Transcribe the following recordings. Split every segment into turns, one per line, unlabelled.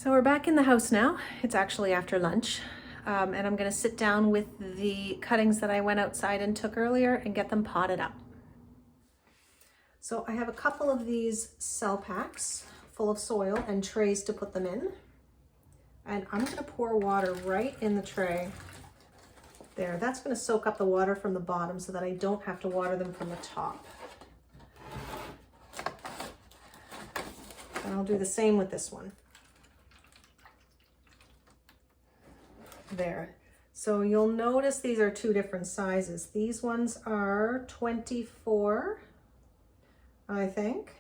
So we're back in the house now. It's actually after lunch. And I'm gonna sit down with the cuttings that I went outside and took earlier and get them potted up. So I have a couple of these cell packs full of soil and trays to put them in. And I'm gonna pour water right in the tray. There, that's gonna soak up the water from the bottom so that I don't have to water them from the top. And I'll do the same with this one. There. So you'll notice these are two different sizes. These ones are 24, I think,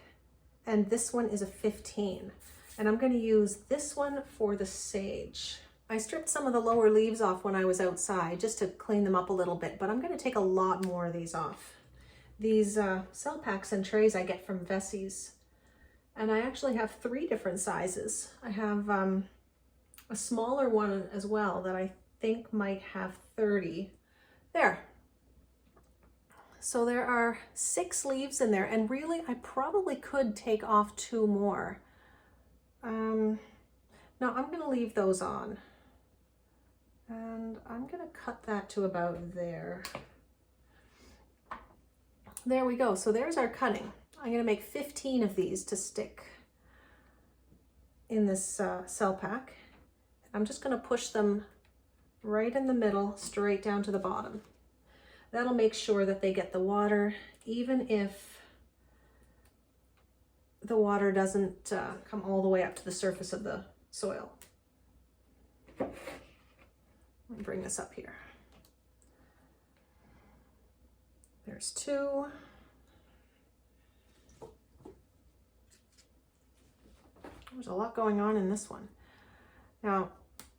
and this one is a 15. And I'm going to use this one for the sage. I stripped some of the lower leaves off when I was outside just to clean them up a little bit, but I'm going to take a lot more of these off. These cell packs and trays I get from Vessie's, and I actually have 3 different sizes. I have a smaller one as well that I think might have 30. There. So there are 6 leaves in there, and really I probably could take off 2 more. No, I'm going to leave those on. And I'm going to cut that to about there. There we go. So there's our cutting. I'm going to make 15 of these to stick in this cell pack. I'm just going to push them right in the middle, straight down to the bottom. That'll make sure that they get the water, even if the water doesn't come all the way up to the surface of the soil. Let me bring this up here. There's 2. There's a lot going on in this one. Now,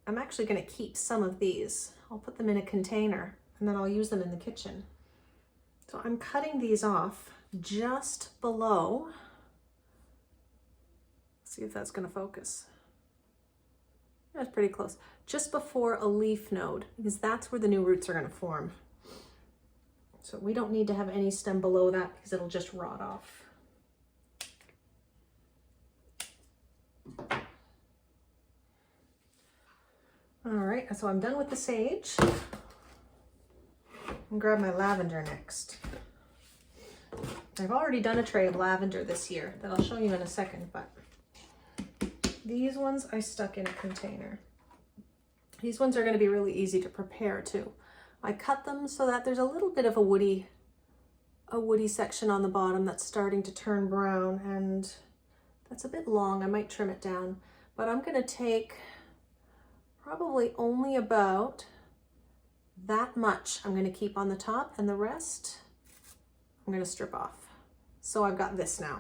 I'm actually going to keep some of these. I'll put them in a container and then I'll use them in the kitchen. So I'm cutting these off just below. Let's see if that's going to focus. That's pretty close. Just before a leaf node, because that's where the new roots are going to form. So we don't need to have any stem below that because it'll just rot off. All right, so I'm done with the sage. And grab my lavender next. I've already done a tray of lavender this year that I'll show you in a second, but these ones I stuck in a container. These ones are going to be really easy to prepare too. I cut them so that there's a little bit of a woody section on the bottom that's starting to turn brown, and that's a bit long. I might trim it down, but I'm going to take probably only about that much I'm going to keep on the top, and the rest I'm going to strip off. So I've got this now.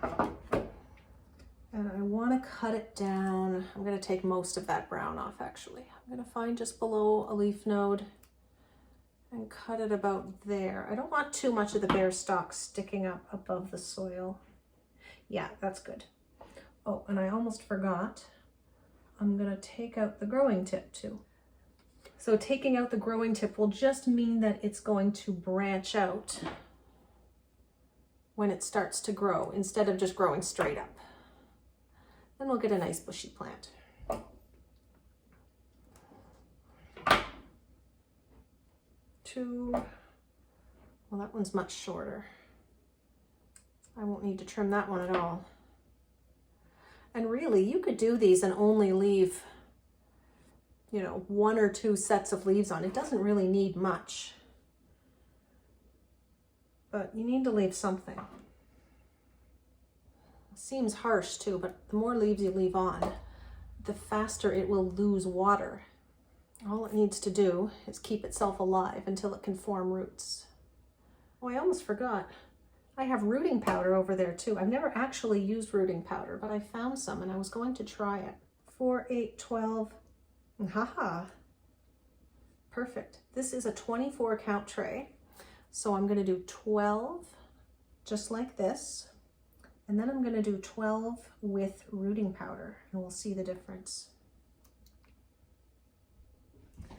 And I want to cut it down. I'm going to take most of that brown off actually. I'm going to find just below a leaf node and cut it about there. I don't want too much of the bare stalk sticking up above the soil. Yeah, that's good. Oh, and I almost forgot. I'm going to take out the growing tip too. So taking out the growing tip will just mean that it's going to branch out when it starts to grow instead of just growing straight up. Then we'll get a nice bushy plant. Two. Well, that one's much shorter. I won't need to trim that one at all. And really, you could do these and only leave, 1 or 2 sets of leaves on. It doesn't really need much, but you need to leave something. It seems harsh too, but the more leaves you leave on, the faster it will lose water. All it needs to do is keep itself alive until it can form roots. Oh, I almost forgot. I have rooting powder over there too. I've never actually used rooting powder, but I found some and I was going to try it. 4, 8, 12. Haha. Perfect. This is a 24 count tray. So I'm going to do 12 just like this. And then I'm going to do 12 with rooting powder and we'll see the difference.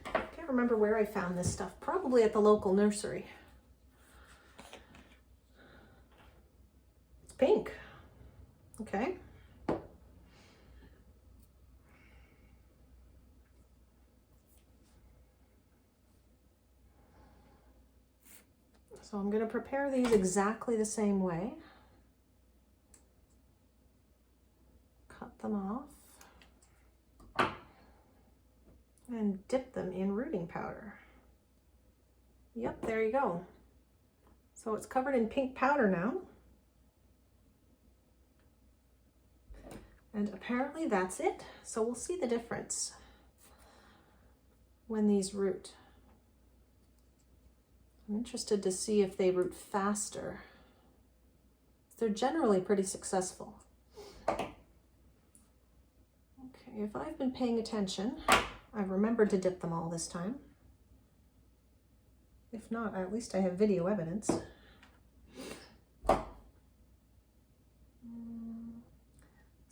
I can't remember where I found this stuff. Probably at the local nursery. It's pink. Okay. So I'm going to prepare these exactly the same way. Cut them off and dip them in rooting powder. Yep, there you go. So it's covered in pink powder now. And apparently that's it. So we'll see the difference when these root. I'm interested to see if they root faster. They're generally pretty successful. Okay, if I've been paying attention, I've remembered to dip them all this time. If not, at least I have video evidence. This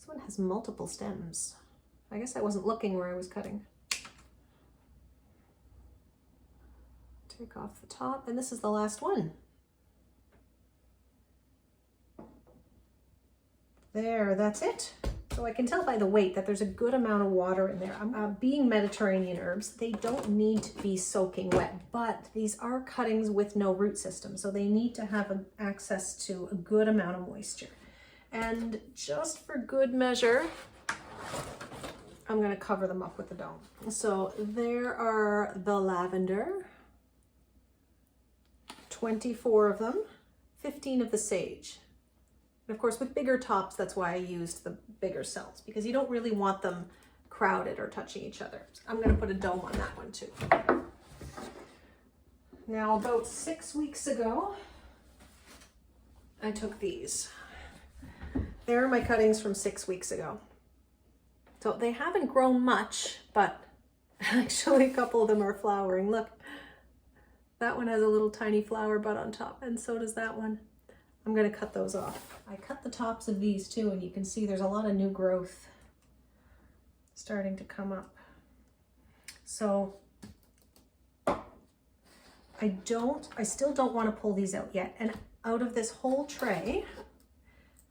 one has multiple stems. I guess I wasn't looking where I was cutting. Take off the top, and this is the last one. There, that's it. So I can tell by the weight that there's a good amount of water in there. Being Mediterranean herbs, they don't need to be soaking wet, but these are cuttings with no root system, so they need to have access to a good amount of moisture. And just for good measure, I'm going to cover them up with the dome. So there are the lavender, 24 of them, 15 of the sage. And of course, with bigger tops, that's why I used the bigger cells, because you don't really want them crowded or touching each other. So I'm going to put a dome on that one too. Now, about 6 weeks ago, I took these. There are my cuttings from 6 weeks ago. So they haven't grown much, but actually a couple of them are flowering. Look, that one has a little tiny flower bud on top, and so does that one. I'm going to cut those off. I cut the tops of these too, and you can see there's a lot of new growth starting to come up. So I still don't want to pull these out yet. And out of this whole tray,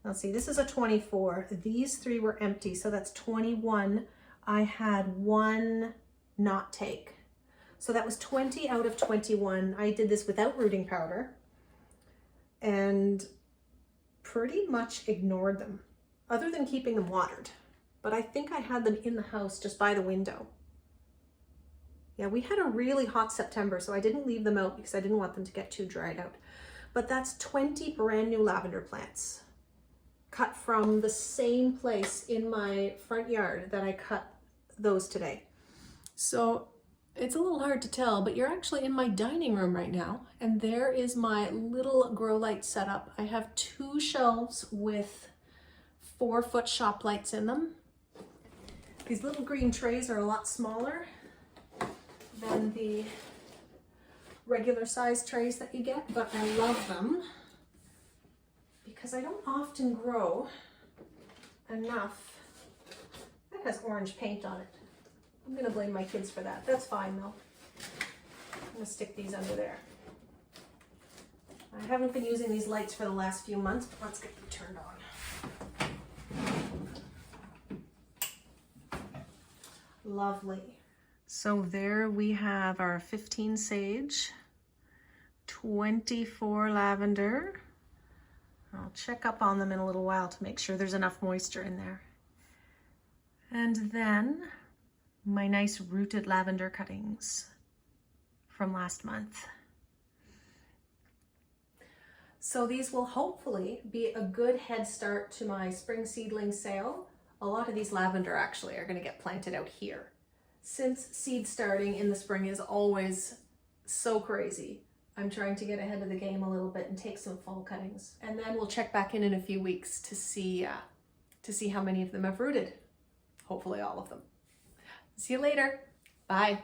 let's see, this is a 24. These 3 were empty, so that's 21. I had 1 not take. So that was 20 out of 21. I did this without rooting powder and pretty much ignored them, other than keeping them watered. But I think I had them in the house just by the window. Yeah, we had a really hot September, so I didn't leave them out because I didn't want them to get too dried out. But that's 20 brand new lavender plants cut from the same place in my front yard that I cut those today. So it's a little hard to tell, but you're actually in my dining room right now, and there is my little grow light setup. I have 2 shelves with 4-foot shop lights in them. These little green trays are a lot smaller than the regular size trays that you get, but I love them because I don't often grow enough. That has orange paint on it. I'm gonna blame my kids for that. That's fine though. I'm gonna stick these under there. I haven't been using these lights for the last few months, but let's get them turned on. Lovely. So there we have our 15 sage, 24 lavender. I'll check up on them in a little while to make sure there's enough moisture in there. And then my nice rooted lavender cuttings from last month. So these will hopefully be a good head start to my spring seedling sale. A lot of these lavender actually are going to get planted out here. Since seed starting in the spring is always so crazy, I'm trying to get ahead of the game a little bit and take some fall cuttings. And then we'll check back in a few weeks to see how many of them have rooted. Hopefully all of them. See you later. Bye.